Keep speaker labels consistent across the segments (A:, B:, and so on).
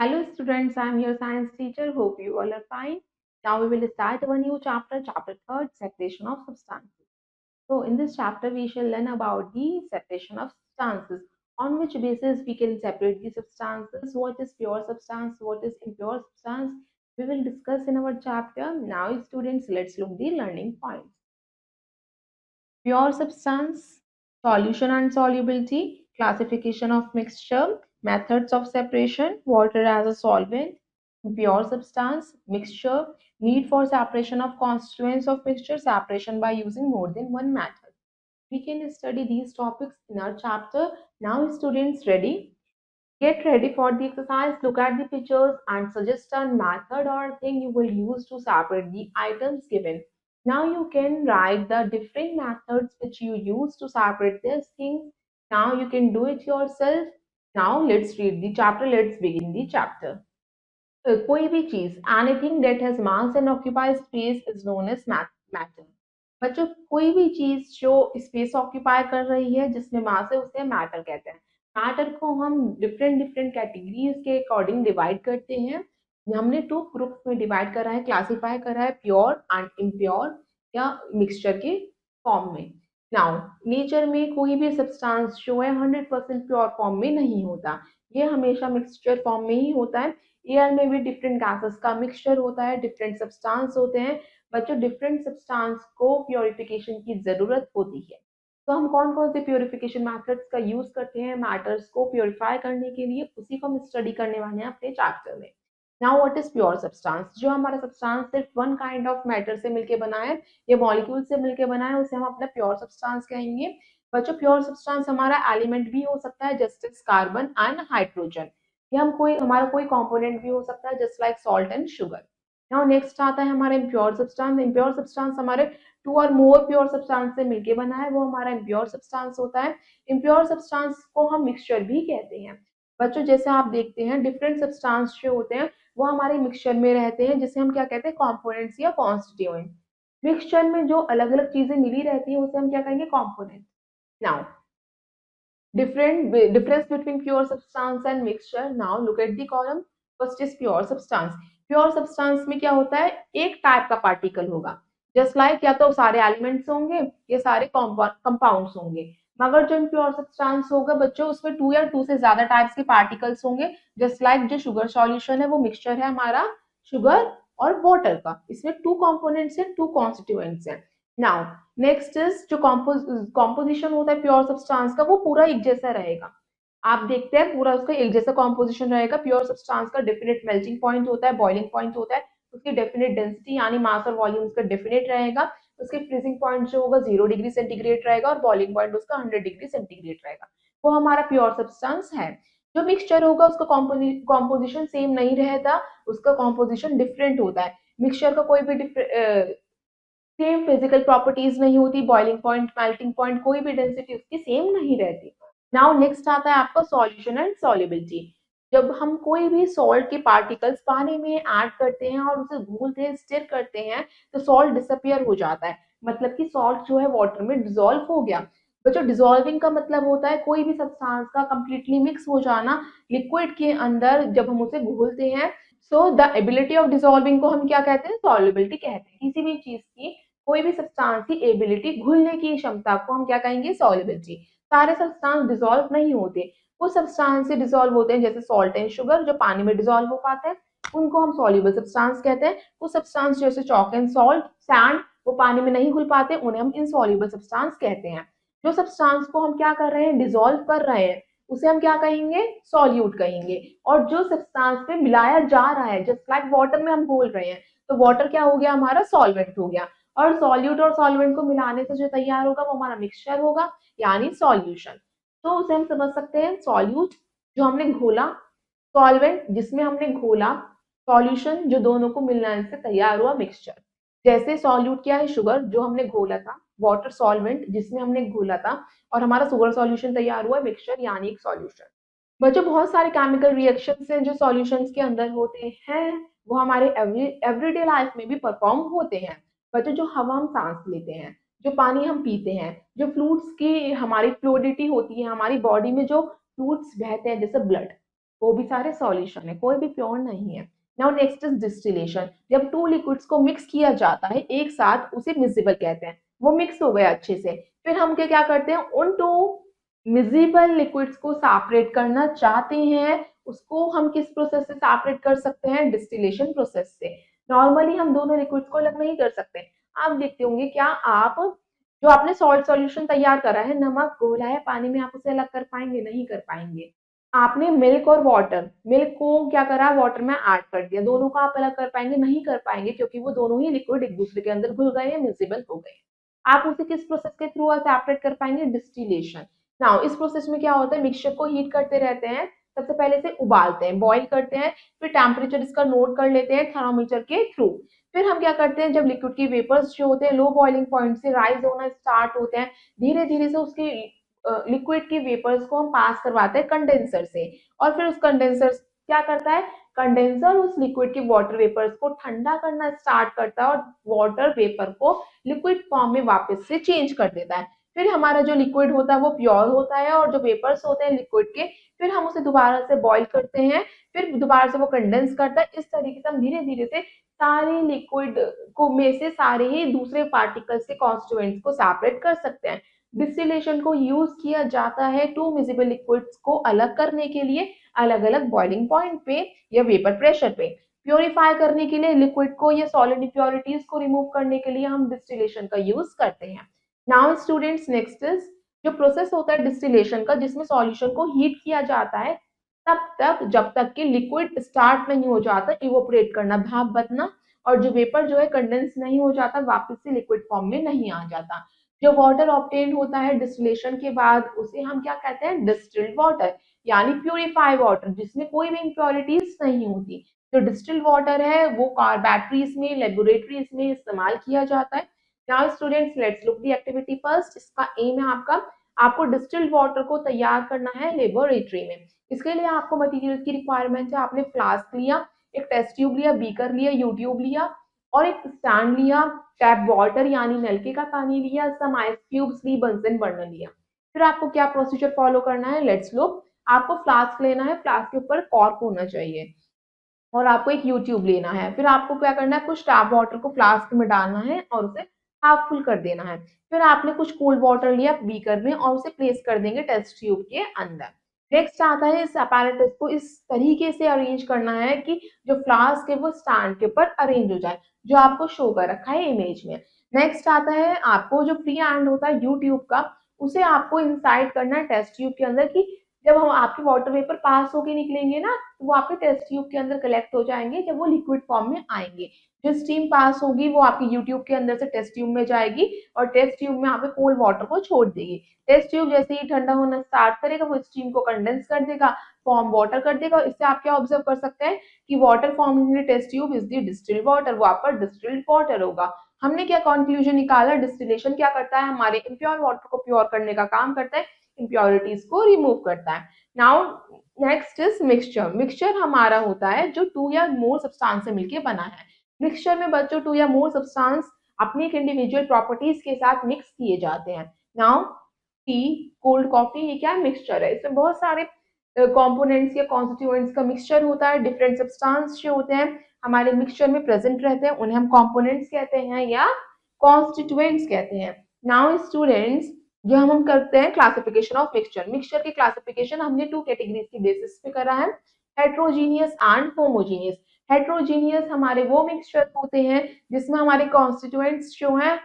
A: Hello students, I am your science teacher. Hope you all are fine. Now we will start our new chapter, chapter 3rd, separation of substances. So in this chapter we shall learn about the separation of substances. On which basis we can separate the substances, what is pure substance, what is impure substance. We will discuss in our chapter. Now students, let's look the learning points. Pure substance, solution and solubility, classification of mixture, methods of separation, water as a solvent, pure substance, mixture, need for separation of constituents of mixture, separation by using more than one method. We can study these topics in our chapter. Now students ready? Get ready for the exercise, look at the pictures and suggest a method or thing you will use to separate the items given. Now you can write the different methods which you use to separate these things. Now you can do it yourself. Now let's read the chapter. Let's begin the chapter. कोई भी चीज anything that has mass and occupy space is known as matter. बच्चों कोई भी चीज जो space occupy कर रही है जिसमें मास है उसे मैटर कहते हैं। मैटर को हम डिफरेंट डिफरेंट कैटेगरीज के अकॉर्डिंग डिवाइड करते हैं। हमने टू ग्रुप्स में डिवाइड करा है, क्लासिफाई करा है, प्योर एंड इम्प्योर या मिक्सचर के फॉर्म में। नाउ नेचर में कोई भी सब्सटेंस जो है 100% प्योर फॉर्म में नहीं होता, ये हमेशा मिक्सचर फॉर्म में ही होता है। एयर में भी डिफरेंट गैसेस का मिक्सचर होता है, डिफरेंट सब्सटेंस होते हैं। बच्चों डिफरेंट सब्सटेंस को प्योरिफिकेशन की जरूरत होती है। तो हम कौन कौन से प्योरिफिकेशन मेथड्स का यूज करते हैं मैटर्स को प्योरीफाई करने के लिए, उसी को हम स्टडी करने वाले हैं अपने चैप्टर में। Now what is pure substance? जो हमारा सब्सटेंस सिर्फ वन काइंड ऑफ मैटर से मिलके बना है या मॉलिक्यूल से मिलके बना है, उसे हम अपना प्योर सब्सटेंस कहेंगे। बच्चों प्योर सब्सटेंस हमारा एलिमेंट भी हो सकता है just as carbon and hydrogen, या हम कोई हमारा कोई कंपोनेंट भी हो सकता है just like salt and sugar. Now next आता है हमारा इम्प्योर सब्सटेंस। इम्प्योर सब्सटेंस हमारे टू और मोर प्योर सब्सटेंस से मिलके बना है, वो हमारा इम्प्योर सब्सटेंस होता है। इम्प्योर सब्सटेंस को हम मिक्सचर भी कहते हैं। बच्चों जैसे आप देखते हैं डिफरेंट सब्सटेंस जो होते हैं वो हमारे मिक्सचर में रहते हैं, जिसे हम क्या कहते हैं कॉम्पोनेंट्स या कॉन्स्टिट्यूएंट। मिक्सचर में जो अलग अलग चीजें मिली रहती हैं उसे हम क्या कहेंगे component. Now difference between pure substance and mixture. Now look at the column. First is pure substance. Pure substance में क्या होता है, एक टाइप का पार्टिकल होगा, जस्ट लाइक या तो सारे एलिमेंट्स होंगे या सारे कंपाउंड्स होंगे। मगर जो प्योर सब्सटेंस होगा बच्चों उसमें टू या टू से ज्यादा टाइप्स के पार्टिकल्स होंगे, जस्ट लाइक जो शुगर सॉल्यूशन है वो मिक्सचर है हमारा शुगर और वाटर का, इसमें टू कंपोनेंट्स हैं, टू कॉन्स्टिट्यूएंट्स हैं। नाउ नेक्स्ट इज जो कॉम्पोजिशन होता है प्योर सब्सटेंस का वो पूरा एक जैसा रहेगा। आप देखते हैं पूरा उसका एक जैसा कॉम्पोजिशन रहेगा। प्योर सब्सटेंस का डेफिनेट मेल्टिंग पॉइंट होता है, बॉइलिंग पॉइंट होता है, उसकी डेफिनेट डेंसिटी यानी मास और वॉल्यूम उसका डेफिनेट रहेगा। उसके फ्रीजिंग पॉइंट जो होगा 0 डिग्री सेंटीग्रेड रहेगा और बॉइलिंग पॉइंट उसका 100 डिग्री सेंटीग्रेड रहेगा। वो हमारा प्योर सब्सटेंस है। जो मिक्सचर होगा उसका कॉम्पोजिशन सेम नहीं रहता, उसका कॉम्पोजिशन डिफरेंट होता है। मिक्सचर का कोई भी सेम फिजिकल प्रॉपर्टीज नहीं होती, बॉइलिंग पॉइंट मेल्टिंग पॉइंट कोई भी डेंसिटी उसकी सेम नहीं रहती। नाउ नेक्स्ट आता है आपका सॉल्यूशन एंड सॉल्युबिलिटी। जब हम कोई भी सॉल्ट के पार्टिकल्स पानी में ऐड करते हैं और उसे घोलते हैं, स्टिर करते हैं, तो सॉल्ट डिसअपियर हो जाता है, मतलब कि सॉल्ट जो है वाटर में डिसॉल्व हो गया। बच्चों डिसॉल्विंग का मतलब होता है कोई भी सब्सटेंस का कंप्लीटली मिक्स हो जाना लिक्विड के अंदर जब हम उसे घोलते हैं। So the ability of dissolving को हम क्या कहते हैं सॉल्युबिलिटी कहते हैं। किसी भी चीज की कोई भी सब्सटेंस की एबिलिटी घुलने की क्षमता को हम क्या कहेंगे सॉल्युबिलिटी। सारे सब्सटेंस डिसॉल्व नहीं होते, कुछ सब्सटेंस से डिसॉल्व होते हैं जैसे सॉल्ट एंड शुगर जो पानी में डिसॉल्व हो पाते हैं, उनको हम सॉल्युबल सब्सटेंस कहते हैं। कुछ सब्सटेंस जैसे चॉक एंड सॉल्ट सैंड वो पानी में नहीं घुल पाते, उन्हें हम इनसॉल्युबल सब्सटेंस कहते हैं। जो सब्सटेंस को हम क्या कर रहे हैं डिसॉल्व कर रहे हैं उसे हम क्या कहेंगे सॉल्यूट कहेंगे। और जो सब्सटेंस में मिलाया जा रहा है जस्ट लाइक वाटर में हम घोल रहे हैं, तो वाटर क्या हो गया हमारा सॉल्वेंट हो गया। और सॉल्यूट और सॉल्वेंट को मिलाने से जो तैयार होगा वो हमारा मिक्सचर होगा यानी सॉल्यूशन। तो उसे हम समझ सकते हैं सॉल्यूट जो हमने घोला, सॉल्वेंट जिसमें हमने घोला, सॉल्यूशन जो दोनों को मिलाने से तैयार हुआ मिक्सचर। जैसे सॉल्यूट क्या है शुगर जो हमने घोला था, वाटर सॉल्वेंट जिसमें हमने घोला था, और हमारा शुगर सॉल्यूशन तैयार हुआ मिक्सचर यानी एक सॉल्यूशन। बच्चों बहुत सारे केमिकल रिएक्शंस हैं जो सॉल्यूशंस के अंदर होते हैं, वो हमारे एवरीडे लाइफ में भी परफॉर्म होते हैं। बच्चों जो हवा हम सांस लेते हैं, जो पानी हम पीते हैं, जो फ्लूइड्स की हमारी फ्लूइडिटी होती है, हमारी बॉडी में जो फ्लूइड्स बहते हैं जैसे ब्लड, वो भी सारे सॉल्यूशन है, कोई भी प्योर नहीं है। Now next is distillation. जब टू लिक्विड्स को मिक्स किया जाता है एक साथ, उसे मिक्सिबल कहते हैं। वो मिक्स हो गए अच्छे से, फिर हम क्या करते हैं, उन टू मिक्सिबल लिक्विड्स को सेपरेट करना चाहते हैं। उसको हम किस प्रोसेस से सेपरेट कर सकते हैं, डिस्टिलेशन प्रोसेस से। नॉर्मली हम दोनों लिक्विड्स को अलग नहीं कर सकते। आप देखते होंगे, क्या आप जो आपने सॉल्ट सॉल्यूशन तैयार करा है, नमक घोला है पानी में, आप उसे अलग कर पाएंगे, नहीं कर पाएंगे। आपने मिल्क और वाटर, मिल्क को क्या करा, वाटर में ऐड कर दिया, दोनों को आप अलग कर पाएंगे, नहीं कर पाएंगे, क्योंकि वो दोनों ही लिक्विड एक दूसरे के अंदर घुल गए हैं, मिक्सिबल हो गए। आप उसे किस प्रोसेस के थ्रू सेपरेट कर पाएंगे, डिस्टिलेशन। नाउ इस प्रोसेस में क्या होता है, मिक्सचर को हीट करते रहते हैं। सबसे पहले इसे उबालते हैं, बॉईल करते हैं, फिर टेम्परेचर इसका नोट कर लेते हैं थर्मोमीटर के थ्रू। फिर हम क्या करते हैं, जब लिक्विड की वेपर्स जो होते हैं लो बॉइलिंग पॉइंट से राइज होना स्टार्ट होते हैं, धीरे धीरे से उसके लिक्विड की वेपर्स को हम पास करवाते हैं कंडेंसर से। और फिर उस कंडेंसर क्या करता है, कंडेंसर उस लिक्विड के वाटर वेपर्स को ठंडा करना स्टार्ट करता है और वाटर वेपर को लिक्विड फॉर्म में वापस से चेंज कर देता है। फिर हमारा जो लिक्विड होता है वो प्योर होता है, और जो वेपर्स होते हैं लिक्विड के, फिर हम उसे दोबारा से बॉईल करते हैं, फिर दोबारा से वो कंडेंस करता है। इस तरीके से हम धीरे धीरे से सारे लिक्विड को में से सारे ही दूसरे पार्टिकल्स के कॉन्स्टिट्यूएंट्स को सेपरेट कर सकते हैं। डिस्टिलेशन को यूज किया जाता है टू मिक्सिबल लिक्विड्स को अलग करने के लिए, अलग अलग बॉइलिंग पॉइंट पे या वेपर प्रेशर पे। प्योरीफाई करने के लिए लिक्विड को या सॉलिड इम्प्योरिटीज को रिमूव करने के लिए हम डिस्टिलेशन का यूज करते हैं। नाउ स्टूडेंट्स, नेक्स्ट इज जो प्रोसेस होता है डिस्टिलेशन का, जिसमें सॉल्यूशन को हीट किया जाता है तब तक जब तक कि लिक्विड स्टार्ट नहीं हो जाता इवोपरेट करना, भाप बनना, और जो वेपर जो है कंडेंस नहीं हो जाता, वापस से लिक्विड फॉर्म में नहीं आ जाता। जो वाटर ऑब्टेन होता है डिस्टिलेशन के बाद, उसे हम क्या कहते हैं, डिस्टिल्ड वाटर, यानी प्यूरिफाइड वाटर, जिसमें कोई भी इम्प्योरिटीज नहीं होती। जो डिस्टिल्ड वाटर है वो कार बैटरीज में, लेबोरेटरीज में इस्तेमाल किया जाता है। Now students, let's look the activity first. इसका एम है आपको डिस्टिल्ड वाटर को तैयार करना है लेबोरेटरी में। इसके लिए आपको मटेरियल की रिक्वायरमेंट है, आपने फ्लास्क लिया, एक टेस्ट ट्यूब लिया, बीकर लिया, यूट्यूब लिया, और एक स्टैंड लिया, टैप वाटर यानी नलके का पानी लिया, सम आइस क्यूब्स ली, बंसन बर्नर लिया। फिर आपको क्या प्रोसीजर फॉलो करना है, लेट्स लुक। आपको फ्लास्क लेना है, फ्लास्क के ऊपर कॉर्क होना चाहिए, और आपको एक यूट्यूब लेना है। फिर आपको क्या करना है, कुछ टैप वाटर को फ्लास्क में डालना है और उसे हाफ फुल कर देना है। फिर आपने कुछ कोल्ड वाटर लिया बीकर में और उसे प्लेस कर देंगे टेस्ट ट्यूब के अंदर। नेक्स्ट आता है, इस अपैरेटस को इस तरीके से अरेंज करना है कि जो फ्लास्क है वो स्टैंड के ऊपर अरेंज हो जाए, जो आपको शो कर रखा है इमेज में। नेक्स्ट आता है, आपको जो फ्री हैंड होता है यूट्यूब का, उसे आपको इंसाइड करना है टेस्ट ट्यूब के अंदर, कि जब हम आपके वाटर वेपर पास होके निकलेंगे ना, तो वो आपके टेस्ट ट्यूब के अंदर कलेक्ट हो जाएंगे जब वो लिक्विड फॉर्म में आएंगे। जो स्टीम पास होगी वो आपके यूट्यूब के अंदर से टेस्ट ट्यूब में जाएगी, और टेस्ट ट्यूब में आपके कोल्ड वाटर को छोड़ देगी। टेस्ट ट्यूब जैसे ही ठंडा होना स्टार्ट करेगा, वो स्टीम को कंडेंस कर देगा, फॉर्म वाटर कर देगा। इससे आप क्या ऑब्जर्व कर सकते हैं कि water form in the test tube is the distilled water, वो आपका डिस्टिल्ड वाटर होगा। हमने क्या कंक्लूजन निकाला, डिस्टिलेशन क्या करता है, हमारे इम्प्योर वाटर को प्योर करने का काम करता है, इम्प्योरिटीज को रिमूव करता है। Now next is mixture. Mixture हमारा होता है जो टू या मोर सब्सटेंस से मिलकर बना है। मिक्सचर में बच्चों टू या मोर सब्सटेंस अपनी एक इंडिविजुअल प्रॉपर्टीज के साथ मिक्स किए जाते हैं। नाउ टी, कोल्ड कॉफी, ये क्या मिक्सचर है, इसमें बहुत सारे कंपोनेंट्स या कॉन्स्टिट्यूएंट्स का मिक्सचर होता है। डिफरेंट सब्सटेंस जो होते हैं हमारे मिक्सचर में प्रेजेंट रहते हैं, उन्हें हम कंपोनेंट्स कहते हैं या कॉन्स्टिट्यूएंट्स कहते हैं। नाउ स्टूडेंट्स, जो हम करते हैं क्लासिफिकेशन ऑफ मिक्सचर। मिक्सचर की क्लासिफिकेशन हमने टू कैटेगरीज की बेसिस पे करा है, हेट्रोजीनियस एंड होमोजीनियस। हेट्रोजीनियस हमारे वो मिक्सचर होते हैं जिसमें हमारे कॉन्स्टिट्यूएंट्स जो हैं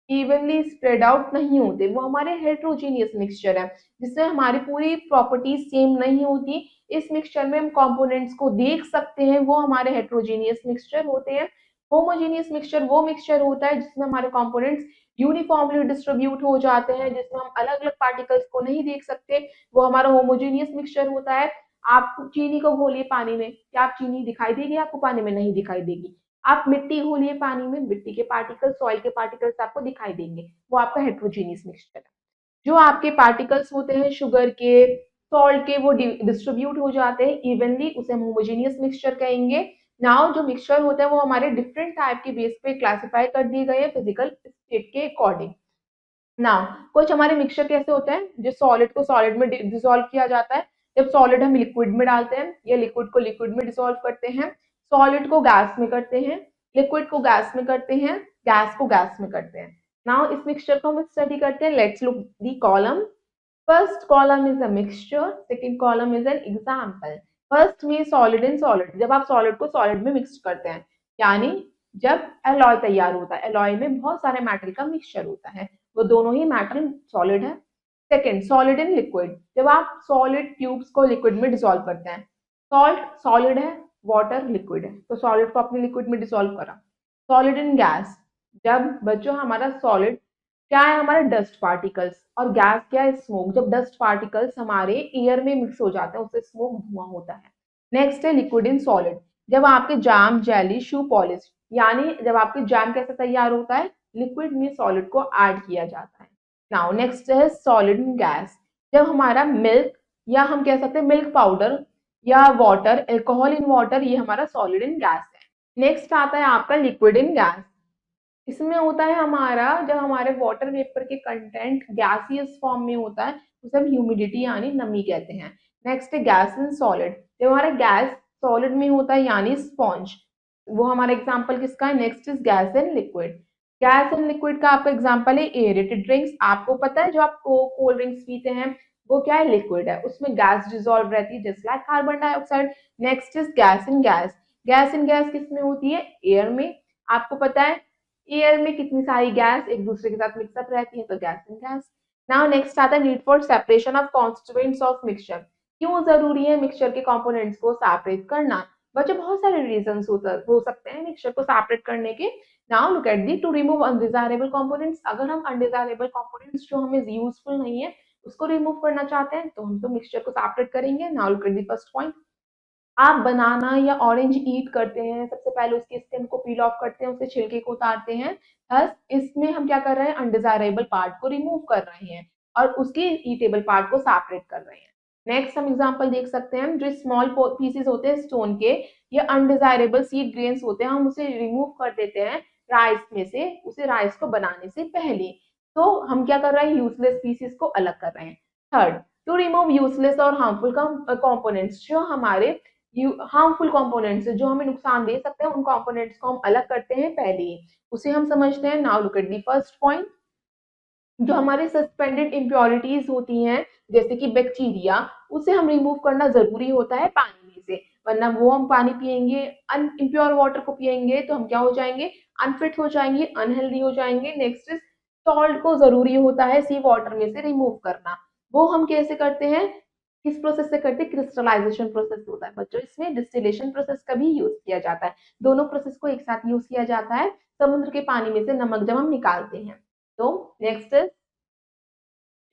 A: इवनली स्प्रेड आउट नहीं होते, वो हमारे हेट्रोजीनियस मिक्सचर है, जिसमें हमारी पूरी प्रॉपर्टीज सेम नहीं होती। इस मिक्सचर में हम कंपोनेंट्स को देख सकते हैं, वो हमारे हेट्रोजीनियस मिक्सचर होते हैं। होमोजीनियस मिक्सचर वो मिक्सचर होता है जिसमें हमारे कंपोनेंट्स यूनिफॉर्मली डिस्ट्रीब्यूट हो जाते हैं, जिसमें हम अलग अलग पार्टिकल्स को नहीं देख सकते, वो हमारा होमोजीनियस मिक्सचर होता है। आप चीनी को घोलिए पानी में, क्या आप चीनी दिखाई देगी आपको पानी में, नहीं दिखाई देगी। आप मिट्टी घोलिए पानी में, मिट्टी के पार्टिकल्स, सॉइल के पार्टिकल्स आपको दिखाई देंगे, वो आपका हेट्रोजीनियस मिक्सचर है। जो आपके पार्टिकल्स होते हैं शुगर के, सॉल्ट के, वो डिस्ट्रीब्यूट हो जाते हैं इवनली, उसे हम होमोजीनियस मिक्सचर कहेंगे। नाउ जो मिक्सचर होता है वो हमारे डिफरेंट टाइप के बेस पे क्लासिफाई कर दिए गए हैं फिजिकल स्टेट के अकॉर्डिंग। नाउ कुछ हमारे मिक्सचर कैसे होते हैं, जो सॉलिड को सॉलिड में डिसॉल्व किया जाता है, जब सॉलिड हम लिक्विड में डालते हैं या लिक्विड को लिक्विड में डिसॉल्व करते हैं, सॉलिड को गैस में करते हैं, लिक्विड को गैस में करते हैं, गैस को गैस में करते हैं। नाउ इस मिक्सचर को हम स्टडी करते हैं। Let's look the column. First column is a mixture, second column is an example. First में सॉलिड इन सॉलिड, जब आप सॉलिड को सॉलिड में मिक्स करते हैं, यानी जब एलॉय तैयार होता है, एलॉय में बहुत सारे मेटल का मिक्सचर होता है, वो दोनों ही मेटल सॉलिड है। सेकंड, सॉलिड इन लिक्विड, जब आप सॉलिड ट्यूब्स को लिक्विड में डिसॉल्व करते हैं, सॉल्ट सॉलिड है, वाटर लिक्विड है, तो सॉलिड को अपने लिक्विड में डिसॉल्व करा। सॉलिड इन गैस, जब बच्चों हमारा सॉलिड क्या है, हमारे डस्ट पार्टिकल्स, और गैस क्या है, स्मोक, जब डस्ट पार्टिकल्स हमारे एयर में मिक्स हो जाते हैं उससे स्मोक धुआं होता है। नेक्स्ट है लिक्विड इन सॉलिड, जब आपके जैम, जेली, शू पॉलिश, यानी जब आपके जैम कैसे तैयार होता है, लिक्विड में सॉलिड को ऐड किया जाता है। नाउ नेक्स्ट है सॉलिड इन गैस, जब हमारा मिल्क या हम कह सकते हैं मिल्क पाउडर या वाटर, अल्कोहल इन वाटर, ये हमारा सॉलिड इन गैस है। नेक्स्ट आता है आपका लिक्विड इन गैस, इसमें होता है हमारा जब हमारे वाटर वेपर के कंटेंट गैसियस फॉर्म में होता है उसे हम ह्यूमिडिटी यानी नमी कहते हैं। नेक्स्ट है गैस इन सॉलिड, जब हमारा गैस सॉलिड में होता है यानी स्पॉन्ज, वो हमारा एग्जांपल किसका है। Next is gas in liquid, gas in liquid का आपका एग्जांपल है एरेटेड ड्रिंक्स। आपको पता है जो आप कोल्ड ड्रिंक्स पीते हैं वो क्या है, लिक्विड है, उसमें गैस डिसॉल्व रहती है just like carbon dioxide. Next is gas in gas, gas in gas किसमें होती है, एयर में। आपको पता है एयर में कितनी सारी गैस एक दूसरे के साथ मिक्सअप रहती है, तो gas in gas. Now next आता है need for separation of constituents of mixture, क्यों जरूरी है मिक्सचर के कंपोनेंट्स को सेपरेट करना। बच्चों बहुत सारे रीजंस हो सकते हैं मिक्सचर को सेपरेट करने के। Now look at the, to remove undesirable components, अगर हम अनडिजायरेबल कंपोनेंट्स जो हमें यूजफुल नहीं है उसको रिमूव करना चाहते हैं तो हम तो मिक्सचर को सेपरेट करेंगे। Now look at the first point, आप बनाना या ऑरेंज ईट करते हैं, सबसे पहले उसके स्टेम को पील ऑफ करते हैं, उसके छिलके को उतारते हैं, थस इसमें हम क्या कर रहे हैं, अनडिजायरेबल पार्ट को रिमूव कर रहे हैं और उसके ईटेबल पार्ट को सेपरेट कर रहे हैं। नेक्स्ट हम एग्जांपल देख सकते हैं, जो स्मॉल पीसेस होते हैं स्टोन के, ये अनडिजायरेबल सीड ग्रेन्स होते हैं, हम उसे रिमूव कर देते हैं राइस में से, उसे राइस को बनाने से पहले, तो हम क्या कर रहे हैं, यूजलेस पीसेस को अलग कर रहे हैं। थर्ड, टू रिमूव यूजलेस और हार्मफुल कंपोनेंट्स, जो हमारे हार्मफुल कंपोनेंट्स जो हमें नुकसान दे सकते हैं, उन कंपोनेंट्स को हम अलग करते हैं पहले ही, उसे हम समझते हैं। Now look at the first point, जो हमारे सस्पेंडेड इम्प्योरिटीज होती हैं जैसे कि बैक्टीरिया, उसे हम रिमूव करना जरूरी होता है पानी में से, वरना वो हम पानी पिएंगे, इम्प्योर वाटर को पिएंगे तो हम क्या हो जाएंगे, अनफिट हो जाएंगे, अनहेल्दी हो जाएंगे। नेक्स्ट इज सॉल्ट को जरूरी होता है सी वाटर में से रिमूव करना, वो हम कैसे करते हैं, किस प्रोसेस से करते हैं, क्रिस्टलाइजेशन प्रोसेस होता है बच्चों, इसमें डिस्टिलेशन प्रोसेस का भी यूज किया जाता है, दोनों प्रोसेस को एक साथ यूज किया जाता है समुद्र के पानी में से नमक जब हम निकालते हैं। तो next is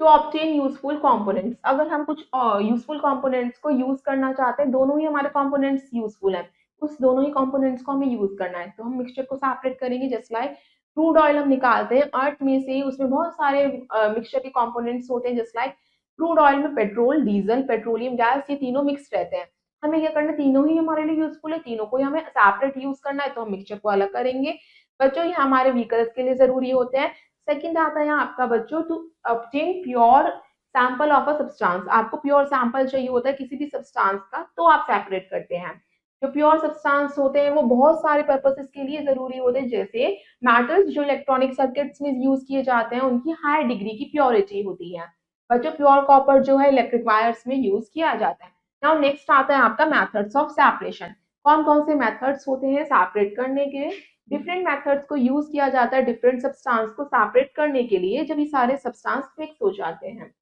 A: to obtain useful components, अगर हम कुछ यूजफुल कंपोनेंट्स को यूज करना चाहते हैं, दोनों ही हमारे कंपोनेंट्स यूजफुल हैं, उस दोनों ही कंपोनेंट्स को हमें यूज करना है, तो हम मिक्सचर को सेपरेट करेंगे। जस्ट लाइक क्रूड ऑयल हम निकालते हैं अर्थ में से, उसमें बहुत सारे मिक्सचर के कंपोनेंट्स होते हैं, जस्ट लाइक क्रूड ऑयल में पेट्रोल, डीजल, पेट्रोलियम गैस, ये तीनों मिक्स रहते हैं। हमें क्या करना है, तीनों ही हमारे लिए यूजफुल है, तीनों को ही हमें सेपरेट यूज करना है, तो हम मिक्सचर को अलग करेंगे। बच्चों ये हमारे व्हीकल्स के लिए जरूरी होते हैं। सेकंड आता है आपका बच्चों, to obtain pure sample of a substance, आपको प्योर सैंपल चाहिए होता है किसी भी सब्सटेंस का, तो आप सेपरेट करते हैं। जो प्योर सब्सटेंस होते हैं वो बहुत सारे पर्पसेस के लिए जरूरी होते हैं, जैसे मेटल्स जो इलेक्ट्रॉनिक सर्किट्स में यूज किए जाते हैं उनकी हाई डिग्री की प्योरिटी होती है। बच्चों प्योर कॉपर जो है इलेक्ट्रिक वायर्स में यूज किया जाता है। नाउ नेक्स्ट आता है आपका मेथड्स ऑफ सेपरेशन, कौन कौन से मेथड्स होते हैं सेपरेट करने के, डिफरेंट मेथड्स को यूज किया जाता है डिफरेंट सब्सटेंस को सेपरेट करने के लिए जब ये सारे सब्सटेंस मिक्स हो जाते हैं।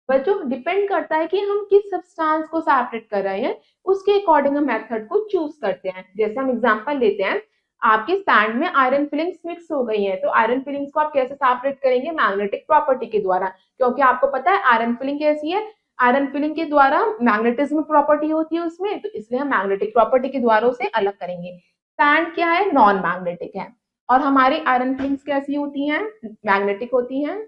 A: बच्चों डिपेंड करता है कि हम किस सब्सटेंस को सेपरेट कर रहे हैं, उसके अकॉर्डिंग हम मेथड को चूज करते हैं। जैसे हम एग्जांपल लेते हैं, आपके सैंड में आयरन फिलिंग्स मिक्स हो गई हैं, तो आयरन फिलिंग्स को आप कैसे सेपरेट करेंगे, मैग्नेटिक प्रॉपर्टी के द्वारा, क्योंकि आपको पता है आयरन फिलिंग कैसी है, आयरन फिलिंग के द्वारा मैग्नेटिज्म प्रॉपर्टी होती है उसमें, तो इसलिए हम मैग्नेटिक प्रॉपर्टी के द्वारा उसे अलग करेंगे। सैंड क्या है, नॉन मैग्नेटिक है, और हमारी आयरन फिलिंग्स कैसी होती हैं, मैग्नेटिक होती हैं।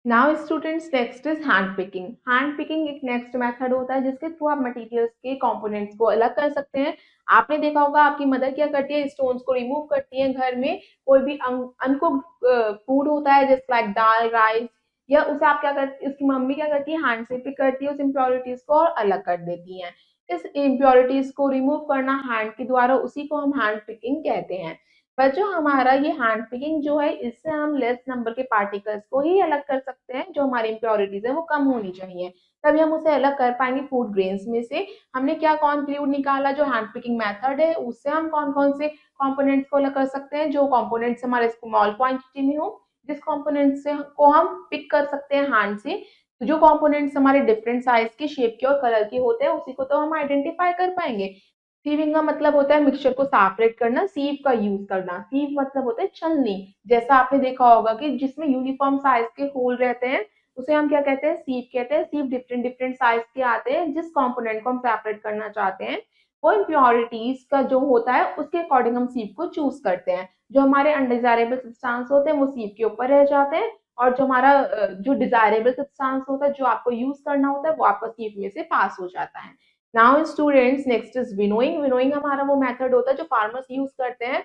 A: Now students next is hand picking, hand picking एक नेक्स्ट मेथड होता है जिसके थ्रू आप मटेरियल्स के कंपोनेंट्स को अलग कर सकते हैं। आपने देखा होगा आपकी मदर क्या करती है, स्टोन्स को रिमूव करती है, घर में कोई भी अनकुक्ड फूड होता है जैसे लाइक दाल, राइस या उसे आप क्या करती, उसकी मम्मी क्या करती है, हैंड से पिक करती है उस इम्प्योरिटीज को और अलग कर देती हैं। इस इम्प्योरिटीज को रिमूव करना हैंड के द्वारा, उसी को हम हैंड पिकिंग कहते हैं। बच्चों हमारा ये हैंड पिकिंग जो है, इससे हम लेस नंबर के पार्टिकल्स को ही अलग कर सकते हैं, जो हमारी इम्प्योरिटीज है वो कम होनी चाहिए, तभी हम उसे अलग कर पाएंगे फूड ग्रेन्स में से। हमने क्या कंक्लूड निकाला, जो हैंड पिकिंग मेथड है उससे हम कौन कौन से कंपोनेंट्स को अलग कर सकते हैं, जो कंपोनेंट्स हमारे स्मॉल क्वांटिटी में हो, जिस कंपोनेंट से को हम पिक कर सकते हैं हैंड से। तो जो कंपोनेंट्स हमारे डिफरेंट साइज के, शेप के और कलर के होते हैं, उसी को तो हम आइडेंटिफाई कर पाएंगे। सीविंग का मतलब होता है मिक्सचर को सेपरेट करना, सीव का यूज करना। सीव मतलब होता है छलनी, जैसा आपने देखा होगा कि जिसमें यूनिफॉर्म साइज के होल रहते हैं, उसे हम क्या कहते हैं, सीव कहते हैं। सीव डिफरेंट डिफरेंट साइज के आते हैं, जिस कंपोनेंट को हम सेपरेट करना चाहते हैं वो इम्प्योरिटीज का जो होता है उसके अकॉर्डिंग हम सीव को चूज करते हैं। जो हमारे अनडिजायरेबल सब्सटेंस होते हैं वो सीव के ऊपर रह जाते हैं, और जो हमारा जो डिजायरेबल सब्सटेंस होता है, जो आपको यूज करना होता है, वो आपका सीव में से पास हो जाता है। Now students, next is winnowing. Winnowing हमारा वो मेथड होता है जो फार्मर्स यूज करते हैं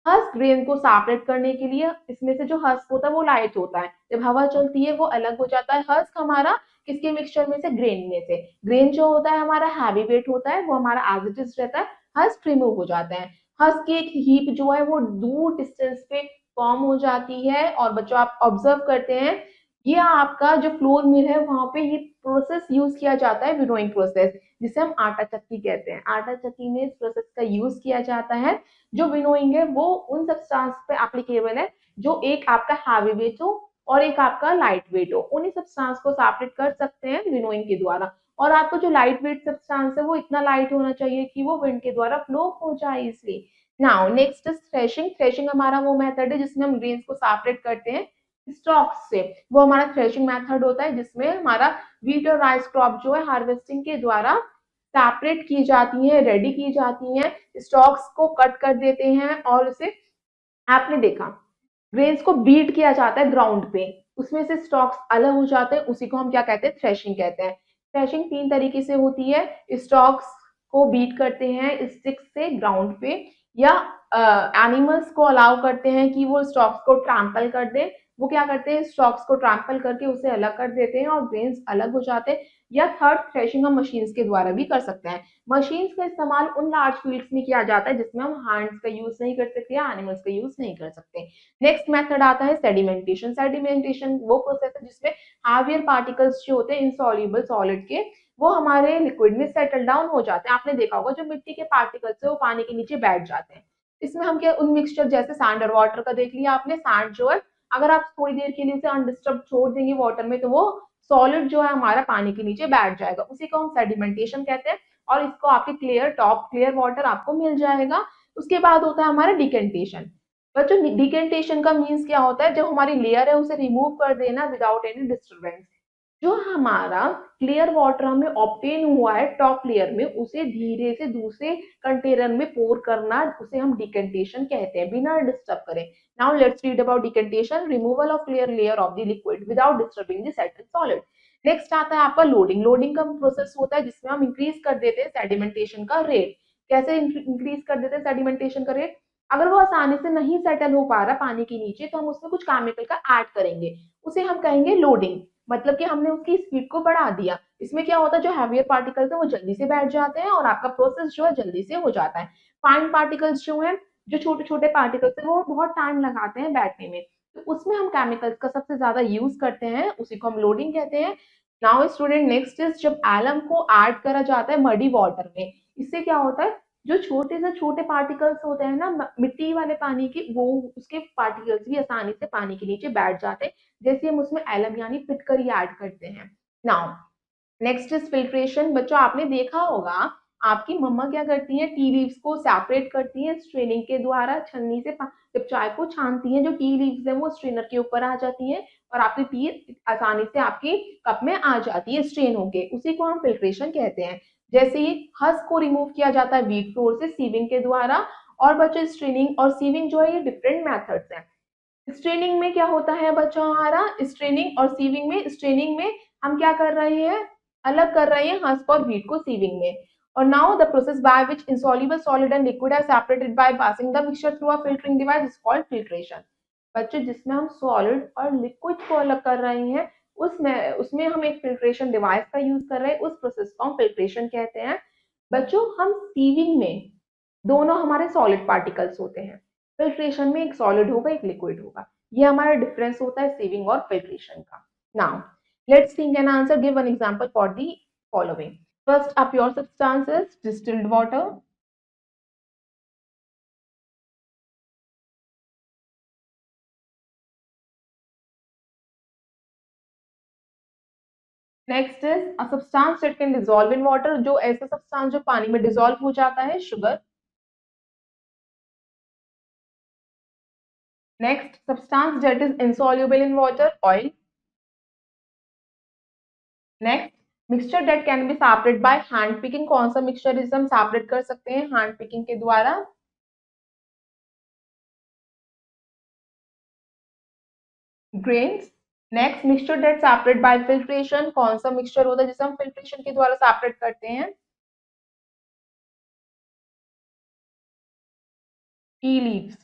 A: हस्क ग्रेन को सेपरेट करने के लिए। इसमें से जो हस्क होता है वो लाइट होता है, जब हवा चलती है वो अलग हो जाता है। हस्क हमारा किसके मिक्सचर में से, ग्रेन में से। ग्रेन जो होता है हमारा हैवी वेट होता है, वो हमारा एज इट इज रहता है, हस्क रिमूव हो जाते हैं। हस्क की एक हीप जो है वो दूर डिस्टेंस पे फॉर्म हो जाती है, और बच्चों आप ऑब्जर्व करते हैं ये आपका जो फ्लोर मिल है वहां पे ये प्रोसेस यूज किया जाता है, विनोइंग प्रोसेस, जिसे हम आटा चक्की कहते हैं। आटा चक्की में इस प्रोसेस का यूज किया जाता है। जो विनोइंग है वो उन सब्सटेंस पे एप्लीकेबल है जो एक आपका हैवी वेट हो और एक आपका लाइट वेट हो। उन्हीं सब्सटेंस को सेपरेट कर सकते हैं विनोइंग के द्वारा। और आपको जो लाइट वेट सब्सटेंस है वो इतना लाइट होना चाहिए कि वो विंड के द्वारा फ्लो हो जाए, इसलिए। Now next is threshing. Threshing हमारा वो मेथड है जिसमें हम ग्रेन्स को सेपरेट करते हैं स्टॉक्स से। वो हमारा थ्रेशिंग मेथड होता है जिसमें हमारा व्हीट और राइस क्रॉप जो है हार्वेस्टिंग के द्वारा सेपरेट की जाती है, रेडी की जाती हैं, स्टॉक्स को कट कर देते हैं, और उसे आपने देखा ग्रेन्स को बीट किया जाता है ग्राउंड पे, उसमें से स्टॉक्स अलग हो जाते हैं, उसी को हम क्या कहते हैं, थ्रेशिंग कहते हैं। थ्रेशिंग तीन तरीके से होती है, स्टॉक्स को बीट करते हैं स्टिक से ग्राउंड पे, या एनिमल्स को अलाउ करते हैं कि वो स्टॉक्स को ट्रैम्पल कर दें। वो क्या करते हैं, स्टॉक्स को ट्रैम्पल करके उसे अलग कर देते हैं और ग्रेन्स अलग हो जाते हैं। या थर्ड, थ्रेशिंग हम मशीन्स के द्वारा भी कर सकते हैं। मशीन्स का इस्तेमाल उन लार्ज फील्ड्स में किया जाता है जिसमें हम हैंड्स का यूज नहीं कर सकते या एनिमल्स का यूज नहीं कर सकते। नेक्स्ट मेथड आता है सेडिमेंटेशन। सेडिमेंटेशन वो प्रोसेस है जिसमें हैवियर पार्टिकल्स जो होते हैं इनसॉल्युबल सॉलिड के, वो हमारे लिक्विड में सेटल डाउन हो जाते हैं। आपने देखा होगा जो मिट्टी के पार्टिकल्स है वो पानी के नीचे बैठ जाते हैं। इसमें हम क्या, उन मिक्सचर जैसे सैंड और वाटर का देख लिया आपने। सैंड जो है अगर आप थोड़ी देर के लिए उसे अनडिस्टर्ब छोड़ देंगे वाटर में, तो वो सॉलिड जो है हमारा पानी के नीचे बैठ जाएगा, उसी को हम सेडिमेंटेशन कहते हैं। और इसको आपके क्लियर टॉप क्लियर वाटर आपको मिल जाएगा। उसके बाद होता है हमारा डिकेंटेशन। बच्चों डिकेंटेशन का मीन्स क्या होता है, जब हमारी लेयर है उसे रिमूव कर देना विदाउट एनी डिस्टर्बेंस। जो हमारा क्लियर वाटर हमें ऑब्टेन हुआ है टॉप लेयर में, उसे धीरे से दूसरे कंटेनर में पोर करना, उसे हम डिकेंटेशन कहते हैं, बिना डिस्टर्ब करें। Now let's read about decantation. Removal of clear layer of the liquid without disturbing the settled solid. Next आता है आपका लोडिंग। लोडिंग का प्रोसेस होता है जिसमें हम इंक्रीज कर देते हैं सेडिमेंटेशन का रेट। कैसे इंक्रीज कर देते हैं सेडिमेंटेशन का रेट, अगर वो आसानी से नहीं सेटल हो पा रहा पानी के नीचे, तो हम उसमें कुछ केमिकल का ऐड करेंगे, उसे हम कहेंगे लोडिंग। मतलब कि हमने उसकी स्पीड को बढ़ा दिया। इसमें क्या होता है, जो हैवियर पार्टिकल्स है वो जल्दी से बैठ जाते हैं और आपका प्रोसेस जो है जल्दी से हो जाता है। फाइन पार्टिकल्स जो है, जो छोटे छोटे पार्टिकल्स है, वो बहुत टाइम लगाते हैं बैठने में, तो उसमें हम केमिकल्स का सबसे ज्यादा यूज करते हैं, उसी को हम लोडिंग कहते हैं। नाउ स्टूडेंट, नेक्स्ट इज जब एलम को ऐड करा जाता है मडी वाटर में, इससे क्या होता है, जो छोटे से छोटे पार्टिकल्स होते हैं ना मिट्टी वाले पानी के, वो उसके पार्टिकल्स भी आसानी से पानी के नीचे बैठ जाते हैं, जैसे हम उसमें एलम यानी फिटकरी ऐड करते हैं। Now next is filtration. बच्चों आपने देखा होगा आपकी मम्मा क्या करती हैं, टी लीव्स को सेपरेट करती हैं स्ट्रेनिंग के द्वारा, छन्नी से जब चाय को छानती हैं, जो टी लीव्स है वो स्ट्रेनर के ऊपर आ जाती हैं और आपकी टी आसानी से आपकी कप में आ जाती है स्ट्रेन होके, उसी को हम फिल्ट्रेशन कहते हैं। जैसे ही हस्क को रिमूव किया जाता है व्हीट फ्लोर से सीविंग के द्वारा। और बच्चों स्ट्रेनिंग और सीविंग जो है ये डिफरेंट मेथड्स हैं। स्ट्रेनिंग में क्या होता है बच्चों हमारा, स्ट्रेनिंग और सीविंग में, स्ट्रेनिंग में हम क्या कर रहे हैं, अलग कर रहे हैं हस्क और व्हीट को सीविंग में। और now the process by which insoluble solid and liquid are separated by passing the mixture through a filtering device is called filtration। बच्चों जिसमें हम सॉलिड और लिक्विड को अलग कर रहे हैं उसमें हम एक फिल्ट्रेशन डिवाइस का यूज कर रहे हैं, उस प्रोसेस को हम फिल्ट्रेशन कहते हैं। बच्चों हम सीविंग में दोनों हमारे सॉलिड पार्टिकल्स होते हैं, फिल्ट्रेशन में एक सॉलिड होगा एक लिक्विड होगा, ये हमारा डिफरेंस होता है सीविंग और फिल्ट्रेशन का। Now let's think an answer, give one example for the following. First, a pure substance is distilled water. Next is a substance that can dissolve in water, जो ऐसा substance जो पानी में dissolve हो जाता है, sugar. Next, substance that is insoluble in water, oil. Next, mixture that can be separate by hand picking, कौन सा मिक्सचर इसे हम सेपरेट कर सकते हैं हैंड पिकिंग के द्वारा? Grains. Next, mixture that separate by filtration, कौन सा मिक्सचर होता है जिसे हम फिल्ट्रेशन के द्वारा सेपरेट करते हैं? Tea leaves.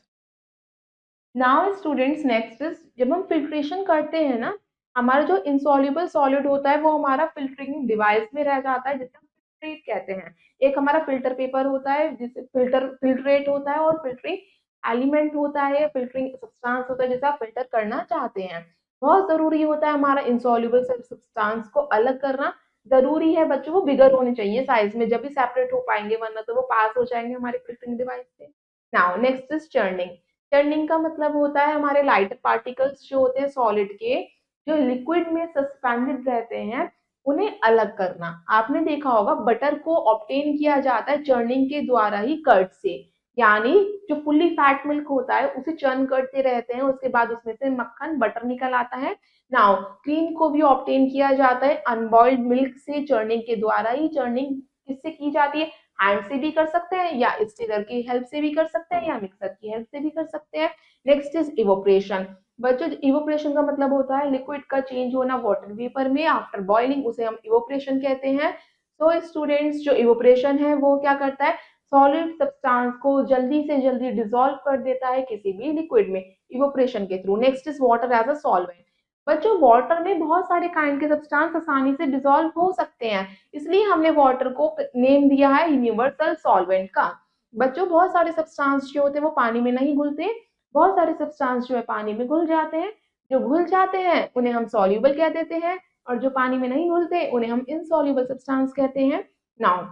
A: Now students, next is, जब हम फिल्ट्रेशन करते हैं ना, हमारा जो इंसॉल्युबल सॉलिड होता है वो हमारा फिल्टरिंग डिवाइस में रह जाता है, जिसे हम फिल्ट्रेट कहते हैं। एक हमारा फिल्टर पेपर होता है जिसे फिल्ट्रेट होता है, और फिल्टरिंग एलिमेंट होता है, फिल्टरिंग सब्सटेंस होता है जिसे आप फिल्टर करना चाहते हैं। बहुत जरूरी होता है हमारा इंसॉल्युबल सब्सटेंस को अलग करना, जरूरी है बच्चों, वो बिगर होने चाहिए साइज में, जब भी सेपरेट हो पाएंगे, वरना तो वो पास हो जाएंगे हमारे फिल्टरिंग डिवाइस से। Now next is churning. Turning का मतलब होता है हमारे लाइटर पार्टिकल्स जो होते हैं सॉलिड के, जो लिक्विड में सस्पेंडेड रहते हैं, उन्हें अलग करना। आपने देखा होगा बटर को ऑब्टेन किया जाता है चर्निंग के द्वारा ही, कर्ड से, यानी जो फुल्ली फैट मिल्क होता है उसे चर्न करते रहते हैं, उसके बाद उसमें से मक्खन बटर निकल आता है। नाउ क्रीम को भी ऑब्टेन किया जाता है अनबॉइल्ड मिल्क से, चर्निंग के द्वारा ही। चर्निंग किससे की जाती है? हैंड से भी कर सकते हैं, या स्टीलर की हेल्प से भी कर सकते हैं, या मिक्सर की हेल्प से भी कर सकते हैं। Next is evaporation. बच्चों, इवोपरेशन का मतलब होता है लिक्विड का चेंज होना वाटर वेपर में आफ्टर बॉइलिंग, उसे हम इवोपरेशन कहते हैं। तो स्टूडेंट्स, जो इवोपरेशन है वो क्या करता है? सॉलिड सब्सटेंस को जल्दी से जल्दी डिसॉल्व कर देता है किसी भी लिक्विड में, इवोपरेशन के थ्रू। Next is water as a solvent. बच्चों, वाटर में बहुत सारे काइंड के सब्सटेंस आसानी से डिसॉल्व हो सकते हैं, इसलिए हमने वाटर को नेम दिया है यूनिवर्सल सॉल्वेंट का। बच्चों, बहुत सारे सब्सटेंस जो होते हैं वो पानी में नहीं घुलते, बहुत सारे सब्सटेंस जो है पानी में घुल जाते हैं। जो घुल जाते हैं उन्हें हम सॉल्युबल कह देते हैं, और जो पानी में नहीं घुलते उन्हें हम इनसॉल्युबल सब्सटेंस कहते हैं। नाउ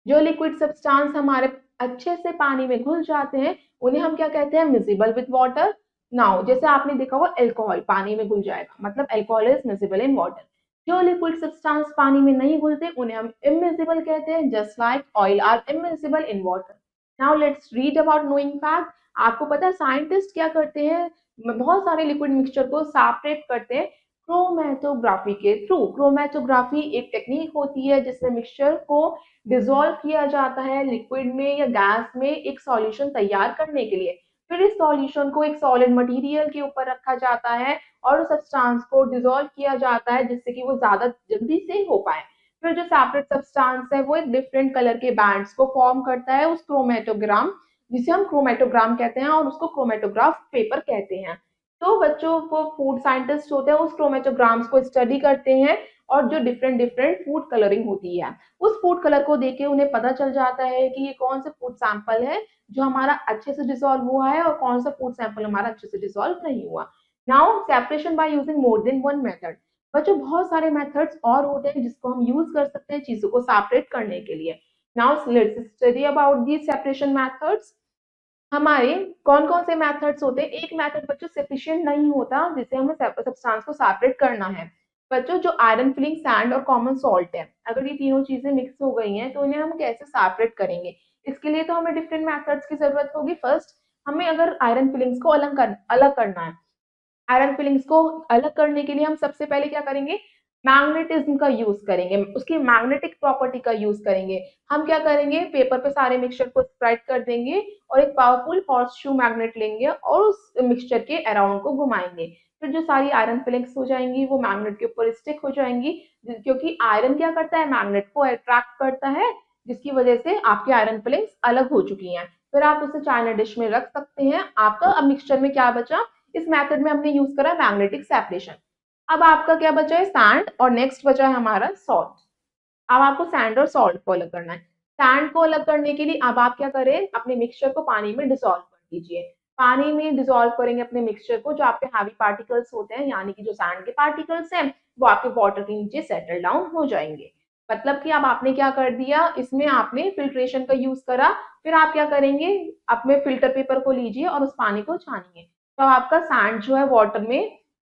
A: जो लिक्विड सब्सटेंस हमारे अच्छे से पानी में घुल जाते हैं उन्हें हम क्या कहते हैं? Miscible with water. नाउ जैसे आपने देखा हुआ अल्कोहल पानी में घुल जाएगा, मतलब alcohol is miscible in water. जो लिक्विड सब्सटेंस पानी में नहीं घुलते उन्हें हम इमिजिबल कहते हैं, just like oil are immiscible in water. Now let's read about knowing fact. आपको पता है साइंटिस्ट क्या करते हैं? बहुत सारे लिक्विड मिक्सचर को सेपरेट करते हैं क्रोमेटोग्राफी के थ्रू। क्रोमेटोग्राफी एक टेक्निक होती है जिसमें मिक्सचर को डिसॉल्व किया जाता है लिक्विड में या गैस में एक सॉल्यूशन तैयार करने के लिए। फिर इस सॉल्यूशन को एक सॉलिड मटेरियल के ऊपर रखा जाता है और उस सब्सटेंस को डिसॉल्व किया जाता है जिससे कि वो ज्यादा जल्दी से हो पाए। फिर जो सेपरेट सब्सटेंस है वो एक डिफरेंट कलर के बैंड्स को फॉर्म करता है, उस क्रोमेटोग्राम, जिसे हम क्रोमेटोग्राम कहते हैं, और उसको क्रोमेटोग्राफ पेपर कहते हैं। तो बच्चों को फूड साइंटिस्ट होते हैं उस क्रोमेटोग्राम्स को स्टडी करते हैं, और जो डिफरेंट डिफरेंट फूड कलरिंग होती है उस फूड कलर को देख के उन्हें पता चल जाता है कि ये कौन सा फूड सैंपल है जो हमारा अच्छे से डिसॉल्व हुआ है और कौन सा फूड सैंपल हमारा अच्छे से डिसॉल्व नहीं हुआ। Now separation by using more than one method. बच्चों, बहुत सारे मेथड्स और होते हैं जिसको हम यूज कर सकते हैं चीजों को सेपरेट करने के लिए। Now let's study about the separation methods. हमारे कौन कौन से मेथड्स होते हैं? एक मेथड बच्चों सफिशिएंट नहीं होता जिसे हमें सब्सटेंस को सेपरेट करना है। बच्चों, जो आयरन फिलिंग सैंड और कॉमन सॉल्ट है, अगर ये तीनों चीजें मिक्स हो गई हैं तो इन्हें हम कैसे सेपरेट करेंगे? इसके लिए तो हमें डिफरेंट मेथड्स की जरूरत होगी। फर्स्ट, हमें अगर आयरन फिलिंग्स को अलग करना है, आयरन फिलिंग्स को अलग करने के लिए हम सबसे पहले क्या करेंगे? मैग्नेटिज्म का यूज करेंगे, उसकी मैग्नेटिक प्रॉपर्टी का यूज करेंगे। हम क्या करेंगे? पेपर पे सारे मिक्सचर को स्प्रेड कर देंगे और एक पावरफुल हॉर्सशू मैग्नेट लेंगे और उस मिक्सचर के अराउंड को घुमाएंगे। फिर जो सारी आयरन फिलिंग्स हो जाएंगी वो मैग्नेट के ऊपर स्टिक हो जाएंगी, क्योंकि आयरन क्या करता है? मैग्नेट को अट्रैक्ट करता है, जिसकी वजह से आपकी आयरन फिलिंग्स अलग हो चुकी हैं। फिर आप उसे चाइना डिश में रख सकते हैं। आपका अब मिक्सचर में क्या बचा? इस मेथड में हमने यूज करा मैग्नेटिक सेपरेशन। अब आपका क्या बचा है, सैंड, और नेक्स्ट बचा है हमारा सॉल्ट। अब आपको सैंड और सॉल्ट को अलग करना है। सैंड को अलग करने के लिए अब आप क्या करें, अपने मिक्सचर को पानी में डिसॉल्व कर दीजिए। पानी में डिसॉल्व करेंगे अपने मिक्सचर को, जो आपके हैवी पार्टिकल्स होते हैं यानी कि जो सैंड के पार्टिकल्स हैं वो आपके वाटर के नीचे सेटल डाउन हो जाएंगे। मतलब कि अब आपने क्या कर दिया, इसमें आपने फिल्ट्रेशन का यूज करा। फिर आप क्या करेंगे, अपने फिल्टर पेपर को लीजिए और उस पानी को छानिए, तो आपका सैंड जो है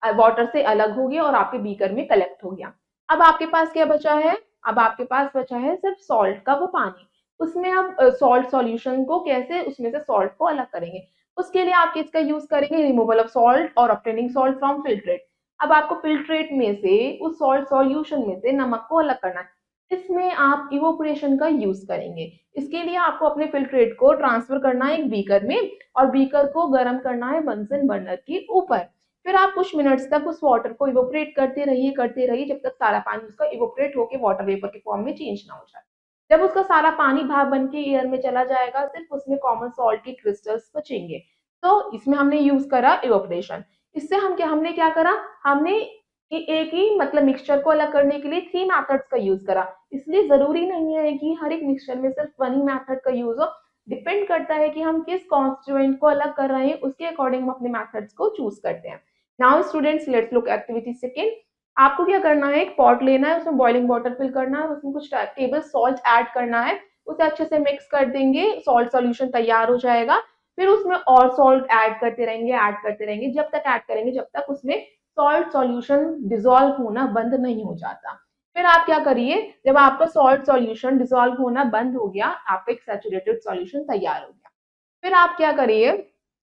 A: वाटर से अलग हो गया और आपके बीकर में कलेक्ट हो गया। अब आपके पास क्या बचा है, अब आपके पास बचा है सिर्फ सॉल्ट का वो पानी। उसमें अब सॉल्ट सॉल्यूशन को कैसे उसमें से सॉल्ट को अलग करेंगे, उसके लिए आप किसका यूज करेंगे, रिमूवल ऑफ सॉल्ट और ऑब्टेनिंग सॉल्ट फ्रॉम फिल्ट्रेट। अब आपको फिल्ट्रेट में से उस सॉल्ट सॉल्यूशन में से नमक को अलग करना है। इसमें आप इवोपोरेशन का यूज करेंगे। इसके लिए आपको अपने फिल्ट्रेट को ट्रांसफर करना है एक बीकर में, और बीकर को गर्म करना है बंसन बर्नर के ऊपर। फिर आप कुछ मिनट्स तक उस वाटर को इवोपरेट करते रहिए जब तक सारा पानी उसका इवोपरेट होकर वाटर वेपर के फॉर्म में चेंज ना हो जाए। जब उसका सारा पानी भाप बन के एयर में चला जाएगा, सिर्फ उसमें कॉमन सॉल्ट के क्रिस्टल्स बचेंगे। तो इसमें हमने यूज करा इवोपरेशन। इससे हमने क्या करा, हमने एक ही मतलब मिक्सचर को अलग करने के लिए 3 मेथड्स का यूज करा। इसलिए जरूरी नहीं है कि हर एक मिक्सचर में सिर्फ वन ही मेथड का यूज हो। डिपेंड करता है कि हम किस कॉन्स्टिट्यूएंट को अलग कर रहे हैं, उसके अकॉर्डिंग हम अपने मेथड्स को चूज करते हैं। Now students, let's look activity second. आपको क्या करना है, एक पॉट लेना है, उसमें बॉइलिंग वाटर फिल करना है, उसमें कुछ टेबल सॉल्ट ऐड करना है, उसे अच्छे से मिक्स कर देंगे, सॉल्ट सॉल्यूशन तैयार हो जाएगा। फिर उसमें और सॉल्ट ऐड करते रहेंगे जब तक ऐड करेंगे जब तक उसमें सॉल्ट सॉल्यूशन डिसॉल्व होना बंद नहीं हो जाता। फिर आप क्या करिए, जब आपका सॉल्ट सॉल्यूशन डिसॉल्व होना बंद हो गया, आपका एक सैचुरेटेड सॉल्यूशन तैयार हो गया। फिर आप क्या करिए,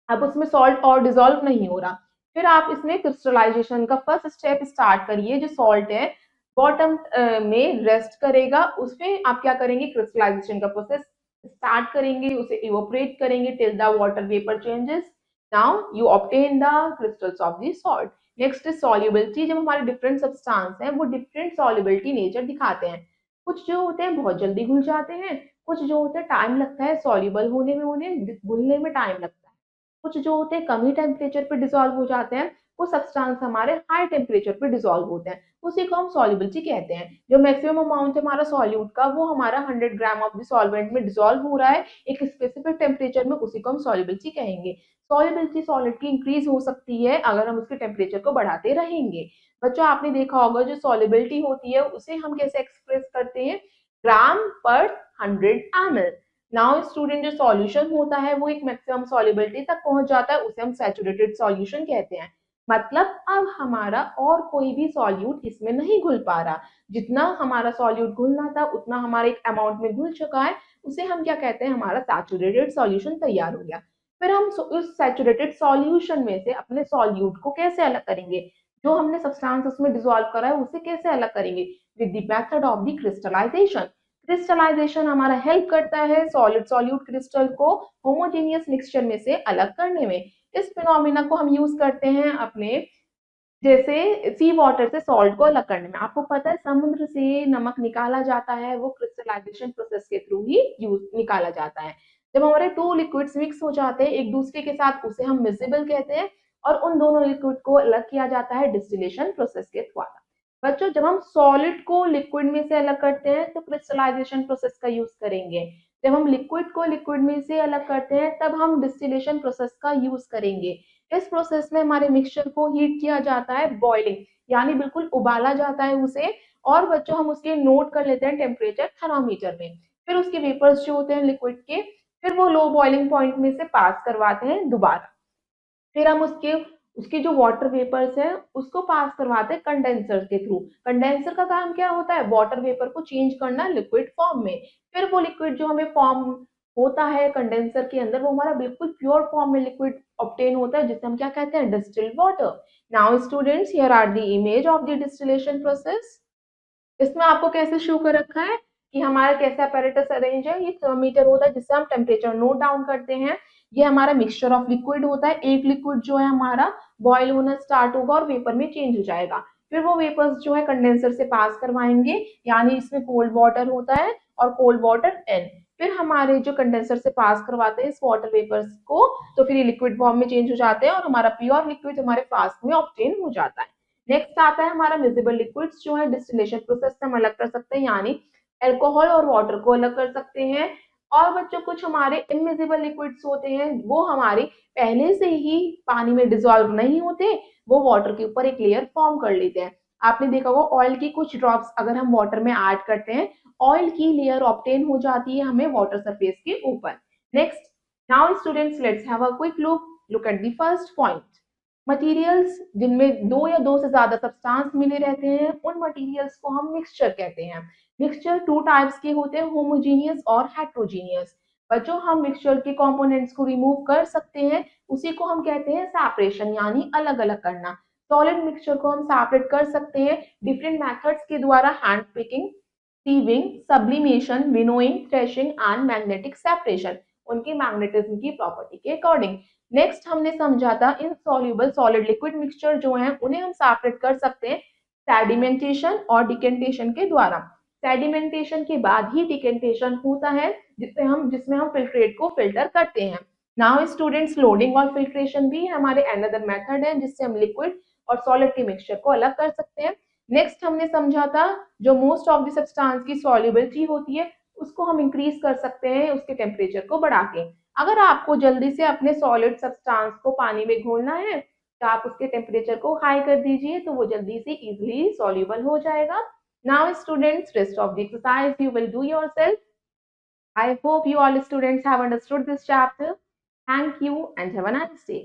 A: अब उसमें सॉल्ट और डिसॉल्व नहीं हो रहा, फिर आप इसमें क्रिस्टलाइजेशन का फर्स्ट स्टेप स्टार्ट करिए। जो सॉल्ट है बॉटम में रेस्ट करेगा, उसमें आप क्या करेंगे, क्रिस्टलाइजेशन का प्रोसेस स्टार्ट करेंगे, उसे इवोपरेट करेंगे till the water vapour changes. Now you obtain the crystals of the salt. Next is solubility. जब हमारे डिफरेंट सब्सटेंस हैं वो डिफरेंट सॉल्युबिलिटी नेचर दिखाते हैं। कुछ जो होते हैं बहुत जल्दी घुल जाते हैं, कुछ जो होते हैं टाइम लगता है सॉल्युबल होने में, उन्हें घुलने में टाइम लगता है। कुछ जो होते हैं कम ही टेम्परेचर पे डिसॉल्व हो जाते हैं, वो सब्सटेंस हमारे हाई टेम्परेचर पे डिसॉल्व होते हैं, उसी को हम सॉल्युबिलिटी कहते हैं। जो मैक्सिमम अमाउंट है हमारा सॉल्यूट का, वो हमारा 100 ग्राम ऑफ द सॉल्वेंट में डिसॉल्व हो रहा है एक स्पेसिफिक टेम्परेचर में, उसी को हम सॉल्युबिलिटी कहेंगे। सॉल्युबिलिटी सॉलिड की इंक्रीज हो सकती है अगर हम उसके टेम्परेचर को बढ़ाते रहेंगे। बच्चों आपने देखा होगा जो सॉल्युबिलिटी होती है उसे हम कैसे एक्सप्रेस करते हैं, ग्राम पर 100 ml। नाउ स्टूडेंट, जो सॉल्यूशन होता है वो एक मैक्सिमम सॉल्युबिलिटी तक पहुंच जाता है, उसे हम सैचुरेटेड सॉल्यूशन कहते हैं। मतलब अब हमारा और कोई भी सॉल्यूट इसमें नहीं घुल पा रहा, जितना हमारा सॉल्यूट घुलना था उतना हमारे एक अमाउंट में घुल चुका है, उसे हम क्या कहते हैं, हमारा सैचुरेटेड सॉल्यूशन तैयार हो गया। फिर हम उस सैचुरेटेड सॉल्यूशन में से अपने सॉल्यूट को कैसे अलग करेंगे, जो हमने सब्सटेंस उसमें डिसॉल्व करा है उसे कैसे अलग करेंगे, with the method of the crystallization. Crystallization हमारा हेल्प करता है सॉलिड सॉल्यूट क्रिस्टल को होमोजेनियस मिक्सचर में से अलग करने में। इस फिनोमिना को हम यूज करते हैं अपने जैसे सी वाटर से सॉल्ट को अलग करने में। आपको पता है समुद्र से नमक निकाला जाता है, वो क्रिस्टलाइजेशन प्रोसेस के थ्रू ही यूज निकाला जाता है। जब हमारे 2 लिक्विड्स मिक्स हो जाते हैं एक दूसरे के साथ, उसे हम मिसिबल कहते हैं, और उन दोनों लिक्विड को अलग किया जाता है डिस्टिलेशन प्रोसेस के द्वारा। बच्चों, जब हम सॉलिड को लिक्विड में से अलग करते हैं तो क्रिस्टलाइजेशन प्रोसेस का यूज करेंगे। जब हम लिक्विड को लिक्विड में से अलग करते हैं तब हम डिस्टिलेशन प्रोसेस का यूज करेंगे। इस प्रोसेस में हमारे मिक्सचर को हीट किया जाता है, बॉइलिंग यानी बिल्कुल उबाला जाता है उसे, और बच्चों हम उसके नोट कर लेते हैं टेम्परेचर थर्मामीटर में। फिर उसके वेपर्स जो होते हैं लिक्विड के, फिर वो लो बॉइलिंग पॉइंट में से पास करवाते हैं दोबारा। फिर हम उसके उसके जो वाटर वेपर्स है उसको पास करवाते हैं कंडेंसर के थ्रू। कंडेंसर का काम क्या होता है, वाटर वेपर को चेंज करना लिक्विड फॉर्म में। फिर वो लिक्विड जो हमें फॉर्म होता है कंडेंसर के अंदर, वो हमारा बिल्कुल प्योर फॉर्म में लिक्विड ऑब्टेन होता है, जिसे हम क्या कहते हैं, distilled water. Now students, here are the image of the distillation process. इसमें आपको कैसे शो कर रखा है कि हमारा कैसा apparatus अरेंज है। ये थर्मोमीटर होता है जिससे हम टेम्परेचर नोट डाउन करते हैं। ये हमारा मिक्सचर ऑफ लिक्विड होता है, एक लिक्विड जो है हमारा बॉयल होना स्टार्ट होगा और वेपर में चेंज हो जाएगा। फिर वो वेपर्स जो है कंडेंसर से पास करवाएंगे, यानी इसमें कोल्ड वाटर होता है और कोल्ड वाटर एन। फिर हमारे जो कंडेंसर से पास करवाते हैं इस वाटर वेपर्स को, तो फिर ये लिक्विड फॉर्म में चेंज हो जाते हैं और हमारा प्योर लिक्विड हमारे फ्लास्क में ऑब्टेन हो जाता है। नेक्स्ट आता है हमारा मिजिबल लिक्विड्स, जो है डिस्टिलेशन प्रोसेस से हम अलग कर सकते हैं, यानी अल्कोहल और वाटर को अलग कर सकते हैं। और बच्चों कुछ हमारे इमिजिबल लिक्विड्स होते हैं, वो हमारे पहले से ही पानी में डिजोल्व नहीं होते, वो वाटर के ऊपर एक लेयर फॉर्म कर लेते हैं। आपने देखा होगा ऑयल की कुछ ड्रॉप्स अगर हम वाटर में ऐड करते हैं, ऑयल की लेयर ऑब्टेन हो जाती है हमें वाटर सरफेस के ऊपर। Next, now students let's have a quick look at the first point. Materials जिनमें दो या दो से ज्यादा सब्सटेंस मिले रहते हैं, उन मटेरियल्स को हम मिक्सचर कहते हैं। मिक्सचर टू टाइप्स के होते हैं, होमोजीनियस और हेट्रोजीनियस। बच्चों हम मिक्सचर के कंपोनेंट्स को रिमूव कर सकते हैं, उसी को हम कहते हैं सेपरेशन, यानी अलग अलग करना। सॉलिड मिक्सचर को हम सेपरेट कर सकते हैं डिफरेंट मेथड्स के द्वारा, hand picking, sieving, sublimation, winnowing, threshing and magnetic separation, उनकी मैग्नेटिज्म की प्रॉपर्टी के अकॉर्डिंग। नेक्स्ट हमने समझा था इनसॉल्युबल सॉलिड लिक्विड मिक्सचर जो है उन्हें हम सेपरेट कर सकते हैं सेडिमेंटेशन और डिकेंटेशन के द्वारा। सेडिमेंटेशन के बाद ही डिकेंटेशन होता है, जिसमें हम फिल्ट्रेट को फिल्टर करते हैं। नाउ स्टूडेंट्स, लोडिंग और फिल्ट्रेशन भी हमारे अनदर मेथड है जिससे हम लिक्विड और सॉलिड के मिक्सचर को अलग कर सकते हैं। नेक्स्ट हमने समझा था जो मोस्ट ऑफ द सब्सटेंस की सॉल्युबिलिटी होती है, उसको हम इंक्रीज कर सकते हैं उसके टेम्परेचर को बढ़ा के। अगर आपको जल्दी से अपने सॉलिड सब्सटेंस को पानी में घोलना है, तो आप उसके टेम्परेचर को हाई कर दीजिए, तो वो जल्दी से इजीली सॉल्युबल हो जाएगा। Now students, rest of the exercise you will do yourself. I hope you all students have understood this chapter. Thank you and have a nice day.